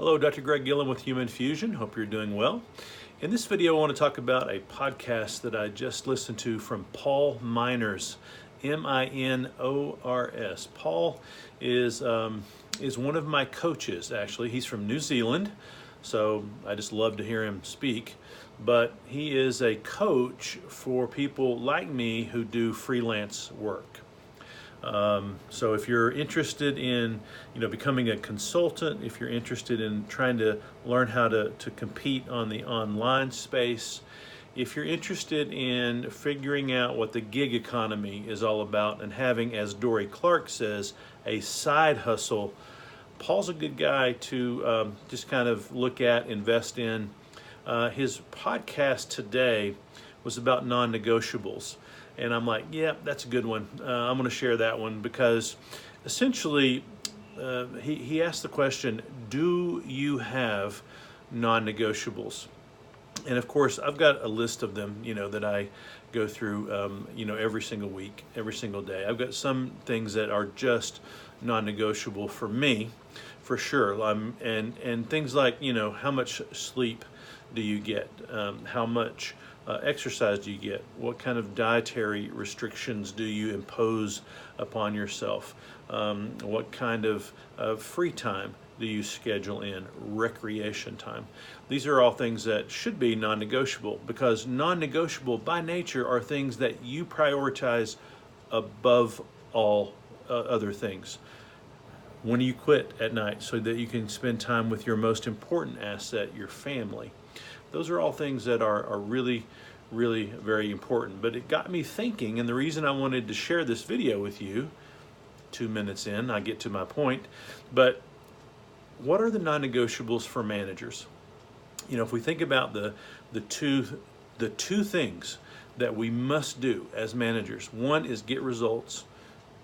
Hello, Dr. Greg Gillen with Human Fusion. Hope you're doing well. In this video, I want to talk about a podcast that I just listened to from Paul Minors, M-I-N-O-R-S. Paul is one of my coaches, actually. He's from New Zealand, so I just love to hear him speak. But he is a coach for people like me who do freelance work. So if you're interested in, becoming a consultant, if you're interested in trying to learn how to compete on the online space, if you're interested in figuring out what the gig economy is all about and having, as Dory Clark says, a side hustle, Paul's a good guy to just kind of look at, invest in. His podcast today was about non-negotiables. And I'm like, yeah, that's a good one. I'm going to share that one because essentially he asked the question, do you have non-negotiables? And of course, I've got a list of them, that I go through, every single week, every single day. I've got some things that are just non-negotiable for me, for sure. And things like, how much sleep do you get? How much exercise do you get? What kind of dietary restrictions do you impose upon yourself? What kind of free time do you schedule in? Recreation time. These are all things that should be non-negotiable, because non-negotiable by nature are things that you prioritize above all other things. When do you quit at night so that you can spend time with your most important asset, your family? Those are all things that are really, really very important. But it got me thinking, and the reason I wanted to share this video with you, 2 minutes in, I get to my point, but what are the non-negotiables for managers? If we think about the two things that we must do as managers, one is get results,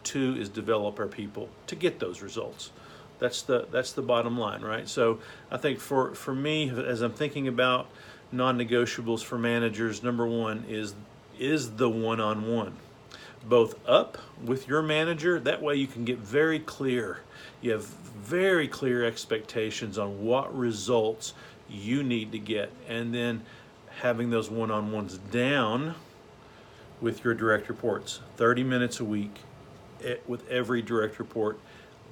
two is develop our people to get those results. That's the bottom line, right? So I think for me, as I'm thinking about non-negotiables for managers, number one is the one-on-one. Both up with your manager, that way you can get very clear. You have very clear expectations on what results you need to get, and then having those one-on-ones down with your direct reports, 30 minutes a week with every direct report.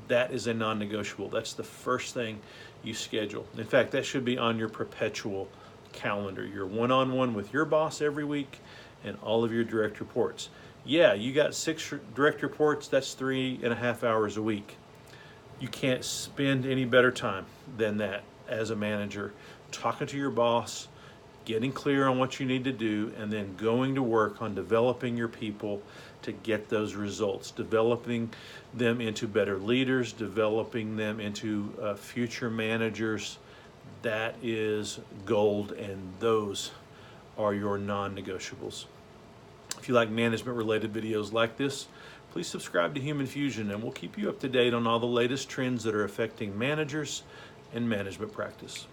That is a non-negotiable. That's the first thing you schedule. In fact, that should be on your perpetual calendar. Your one-on-one with your boss every week and all of your direct reports. Yeah, you got 6 direct reports, that's 3.5 hours a week. You can't spend any better time than that as a manager, talking to your boss, getting clear on what you need to do, and then going to work on developing your people to get those results, developing them into better leaders, developing them into future managers. That is gold, and those are your non-negotiables. If you like management-related videos like this, please subscribe to Human Fusion, and we'll keep you up to date on all the latest trends that are affecting managers and management practice.